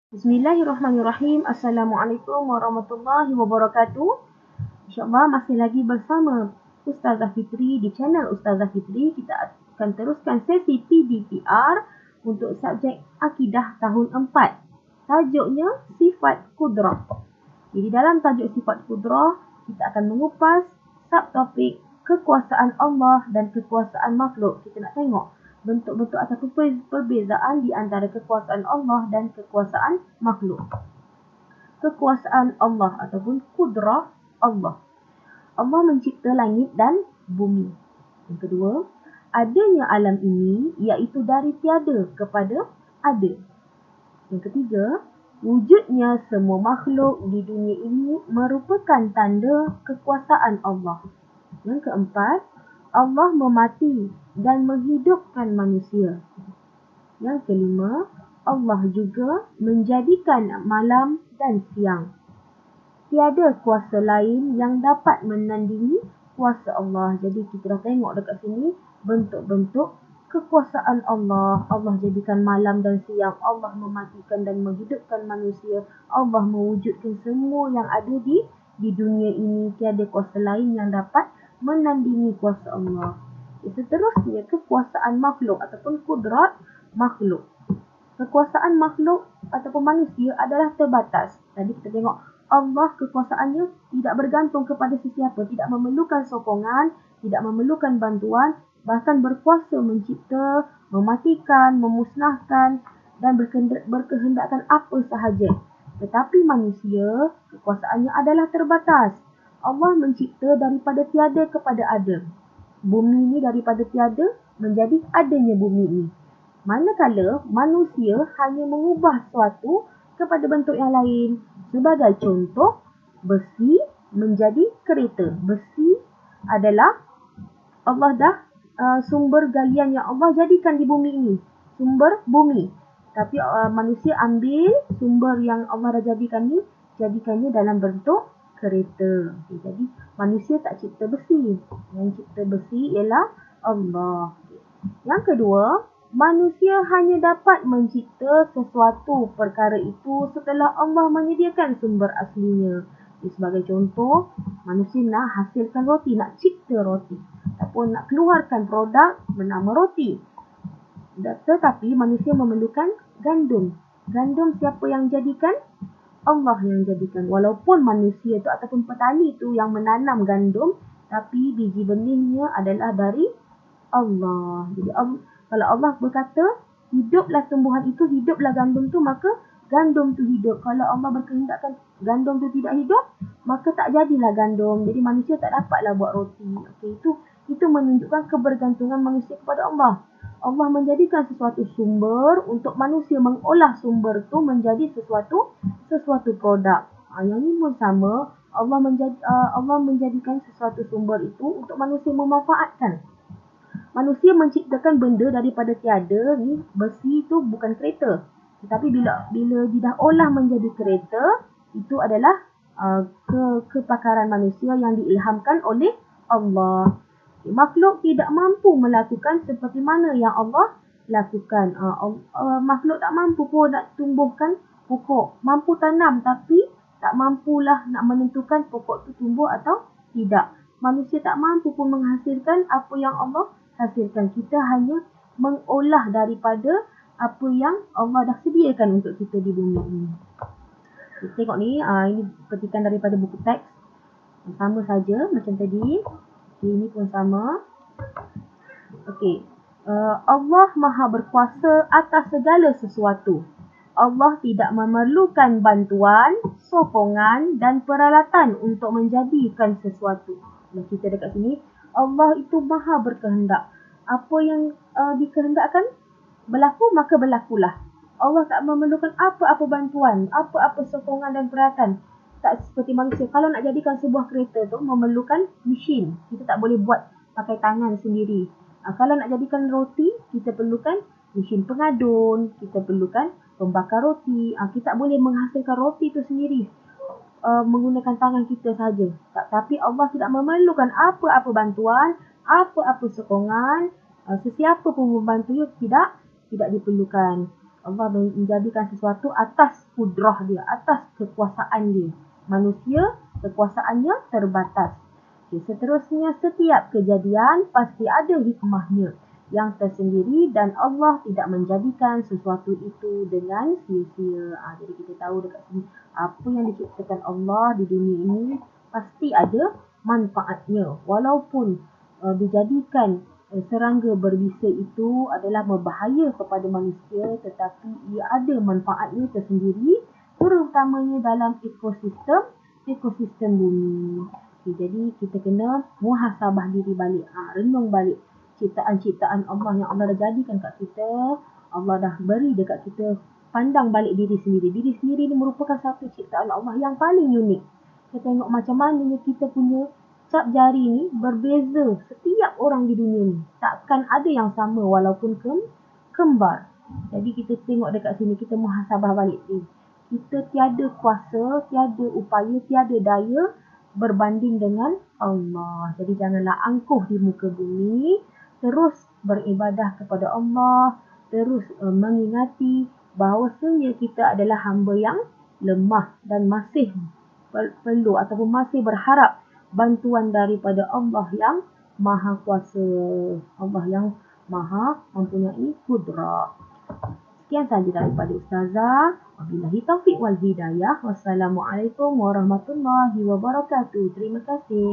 Bismillahirrahmanirrahim. Assalamualaikum warahmatullahi wabarakatuh. InsyaAllah masih lagi bersama Ustazah Fitri di channel Ustazah Fitri. Kita akan teruskan sesi PDPR untuk subjek Akidah tahun 4. Tajuknya Sifat Kudrah. Jadi dalam tajuk Sifat Kudrah, kita akan mengupas subtopik kekuasaan Allah dan kekuasaan makhluk. Kita nak tengok bentuk-bentuk ataupun perbezaan di antara kekuasaan Allah dan kekuasaan makhluk. Kekuasaan Allah ataupun kudrah Allah. Allah mencipta langit dan bumi. Yang kedua, adanya alam ini iaitu dari tiada kepada ada. Yang ketiga, wujudnya semua makhluk di dunia ini merupakan tanda kekuasaan Allah. Yang keempat, Allah memati dan menghidupkan manusia. Yang kelima, Allah juga menjadikan malam dan siang. Tiada kuasa lain yang dapat menandingi kuasa Allah. Jadi kita dah tengok dekat sini bentuk-bentuk kekuasaan Allah. Allah jadikan malam dan siang. Allah mematikan dan menghidupkan manusia. Allah mewujudkan semua yang ada di dunia ini. Tiada kuasa lain yang dapat menandingi kuasa Allah. Seterusnya, kekuasaan makhluk ataupun kudrat makhluk. Kekuasaan makhluk ataupun manusia adalah terbatas. Tadi kita tengok Allah kekuasaannya tidak bergantung kepada sesiapa, tidak memerlukan sokongan, tidak memerlukan bantuan, bahkan berkuasa mencipta, mematikan, memusnahkan dan berkehendakkan apa sahaja. Tetapi manusia, kekuasaannya adalah terbatas. Allah mencipta daripada tiada kepada ada. Bumi ini daripada tiada menjadi adanya bumi ini. Manakala manusia hanya mengubah suatu kepada bentuk yang lain. Sebagai contoh, besi menjadi kereta. Besi adalah Allah dah sumber galian yang Allah jadikan di bumi ini. Sumber bumi. Tapi manusia ambil sumber yang Allah dah jadikan ni, jadikannya dalam bentuk kereta. Okay, jadi manusia tak cipta besi. Yang cipta besi ialah Allah. Yang kedua, manusia hanya dapat mencipta sesuatu perkara itu setelah Allah menyediakan sumber aslinya. Jadi, sebagai contoh, manusia nak hasilkan roti, nak cipta roti. Ataupun nak keluarkan produk bernama roti. Tetapi manusia memerlukan gandum. Gandum siapa yang jadikan? Allah yang jadikan. Walaupun manusia tu ataupun petani tu yang menanam gandum, tapi biji benihnya adalah dari Allah. Jadi kalau Allah berkata, hiduplah tumbuhan itu, hiduplah gandum tu, maka gandum tu hidup. Kalau Allah berkehendakkan gandum tu tidak hidup, maka tak jadilah gandum. Jadi manusia tak dapatlah buat roti. Okay, itu menunjukkan kebergantungan manusia kepada Allah. Allah menjadikan sesuatu sumber untuk manusia mengolah sumber tu menjadi sesuatu produk. Yang ini pun sama. Allah menjadikan sesuatu sumber itu untuk manusia memanfaatkan. Manusia menciptakan benda daripada tiada. Ni besi tu bukan kereta. Tetapi bila dia dah olah menjadi kereta, itu adalah kepakaran manusia yang diilhamkan oleh Allah. Makhluk tidak mampu melakukan seperti mana yang Allah lakukan. Makhluk tak mampu pun nak tumbuhkan pokok. Mampu tanam tapi tak mampulah nak menentukan pokok tu tumbuh atau tidak. Manusia tak mampu pun menghasilkan apa yang Allah hasilkan. Kita hanya mengolah daripada apa yang Allah dah sediakan untuk kita di bumi ini. Kita tengok ni, ini petikan daripada buku teks. Sama saja macam tadi. Ini pun sama. Okey. Allah Maha berkuasa atas segala sesuatu. Allah tidak memerlukan bantuan, sokongan dan peralatan untuk menjadikan sesuatu. Kalau kita dekat sini, Allah itu Maha berkehendak. Apa yang dikehendakkan berlaku, maka berlakulah. Allah tak memerlukan apa-apa bantuan, apa-apa sokongan dan peralatan. Tak seperti manusia. Kalau nak jadikan sebuah kereta tu memerlukan mesin. Kita tak boleh buat pakai tangan sendiri. Kalau nak jadikan roti, kita perlukan mesin pengadun. Kita perlukan pembakar roti. Kita tak boleh menghasilkan roti tu sendiri menggunakan tangan kita saja. Tapi Allah tidak memerlukan apa-apa bantuan, apa-apa sokongan. Sesiapa pun membantu tidak diperlukan. Allah menjadikan sesuatu atas kudrah dia, atas kekuasaan dia. Manusia, kekuasaannya terbatas. Okay, seterusnya, setiap kejadian pasti ada hikmahnya yang tersendiri dan Allah tidak menjadikan sesuatu itu dengan sia-sia. Jadi kita tahu dekat sini, apa yang diciptakan Allah di dunia ini pasti ada manfaatnya. Walaupun dijadikan serangga berbisa itu adalah berbahaya kepada manusia, tetapi ia ada manfaatnya tersendiri, terutamanya dalam ekosistem bumi. Jadi kita kena muhasabah diri balik, renung balik ciptaan-ciptaan Allah yang Allah dah jadikan kat kita. Allah dah beri dekat kita, pandang balik diri sendiri. Diri sendiri ni merupakan satu ciptaan Allah yang paling unik. Kita tengok macam mana kita punya cap jari ni berbeza setiap orang di dunia ni. Takkan ada yang sama walaupun kembar. Jadi kita tengok dekat sini, kita muhasabah balik. Kita tiada kuasa, tiada upaya, tiada daya berbanding dengan Allah. Jadi janganlah angkuh di muka bumi. Terus beribadah kepada Allah. Terus mengingati bahawasanya kita adalah hamba yang lemah dan masih perlu ataupun masih berharap bantuan daripada Allah yang Maha Kuasa, Allah yang Maha mempunyai kudrah. Sekian sahaja daripada Ustazah. Wabillahi taufiq wal hidayah. Wassalamualaikum warahmatullahi wabarakatuh. Terima kasih.